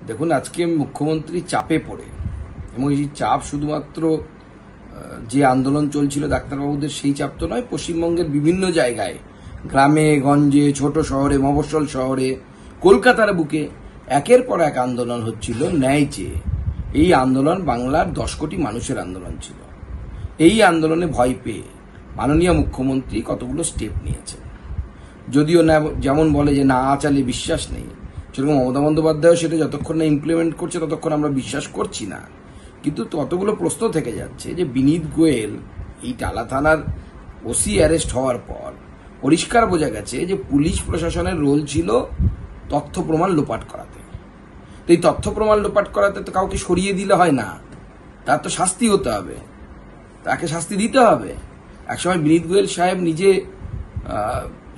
দেখুন, আজকে মুখ্যমন্ত্রী চাপে পড়ে, এবং এই চাপ শুধুমাত্র যে আন্দোলন চলছিল ডাক্তারবাবুদের সেই চাপ তো নয়, পশ্চিমবঙ্গের বিভিন্ন জায়গায় গ্রামে গঞ্জে, ছোট শহরে, মফস্বল শহরে, কলকাতার বুকে একের পর এক আন্দোলন হচ্ছিল ন্যায় চেয়ে। এই আন্দোলন বাংলার 10 কোটি মানুষের আন্দোলন ছিল। এই আন্দোলনে ভয় পেয়ে মাননীয় মুখ্যমন্ত্রী কতগুলো স্টেপ নিয়েছেন। যদিও না, যেমন বলে যে না আচালে বিশ্বাস নেই, সেরকম মমতা বন্দ্যোপাধ্যায় সেটা যতক্ষণ না ইমপ্লিমেন্ট করছে ততক্ষণ আমরা বিশ্বাস করছি না। কিন্তু কতগুলো প্রশ্ন থেকে যাচ্ছে যে বিনীত গোয়েল এই টালা থানার ওসি অ্যারেস্ট হওয়ার পর পরিষ্কার বোঝা গেছে যে পুলিশ প্রশাসনের রোল ছিল তথ্য প্রমাণ লোপাট করাতে। তো এই তথ্য প্রমাণ লোপাট করাতে তো কাউকে সরিয়ে দিলে হয় না, তার তো শাস্তি হতে হবে, তাকে শাস্তি দিতে হবে। একসময় বিনীত গোয়েল সাহেব নিজে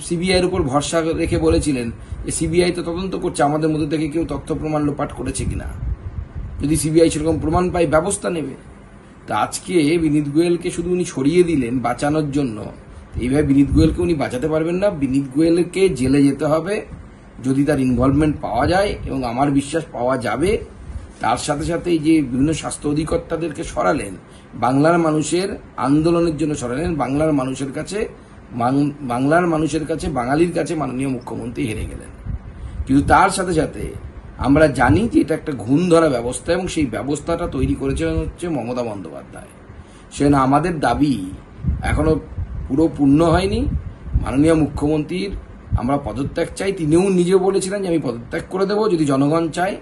সিবিআইয়ের উপর ভরসা রেখে বলেছিলেন যে সিবিআই তো তদন্ত করছে, আমাদের মধ্যে থেকে কেউ তথ্য প্রমাণ লোপাট করেছে কিনা, যদি সিবিআই সেরকম প্রমাণ পায় ব্যবস্থা নেবে। তা আজকে বিনীত গোয়েলকে শুধু উনি সরিয়ে দিলেন বাঁচানোর জন্য। এইভাবে বিনীত গোয়েলকে উনি বাঁচাতে পারবেন না। বিনীত গোয়েলকে জেলে যেতে হবে যদি তার ইনভলভমেন্ট পাওয়া যায়, এবং আমার বিশ্বাস পাওয়া যাবে। তার সাথে সাথে এই যে বিভিন্ন স্বাস্থ্য অধিকর্তাদেরকে সরালেন, বাংলার মানুষের আন্দোলনের জন্য সরালেন, বাংলার মানুষের কাছে বাঙালির কাছে মাননীয় মুখ্যমন্ত্রী হেরে গেলেন। কিন্তু তার সাথে সাথে আমরা জানি যে এটা একটা ঘুণ ধরা ব্যবস্থা, এবং সেই ব্যবস্থাটা তৈরি করেছিলেন হচ্ছে মমতা বন্দ্যোপাধ্যায়। সেজন্য আমাদের দাবি এখনো পুরো পূর্ণ হয়নি। মাননীয় মুখ্যমন্ত্রীর আমরা পদত্যাগ চাই। তিনিও নিজেও বলেছিলেন যে আমি পদত্যাগ করে দেবো যদি জনগণ চায়।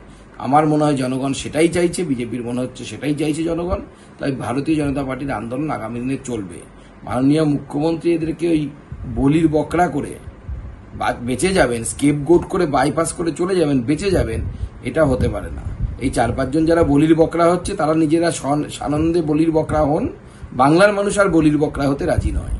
আমার মনে হয় জনগণ সেটাই চাইছে, বিজেপির মনে হচ্ছে সেটাই চাইছে জনগণ। তাই ভারতীয় জনতা পার্টির আন্দোলন আগামী দিনে চলবে। মাননীয় মুখ্যমন্ত্রী এদেরকে ওই বলির বকরা করে বেঁচে যাবেন, স্কেপগোট করে বাইপাস করে চলে যাবেন, বেঁচে যাবেন, এটা হতে পারে না। এই 4-5 জন যারা বলির বকরা হচ্ছে তারা নিজেরা সানন্দে বলির বকরা হন, বাংলার মানুষ আর বলির বকরা হতে রাজি নয়।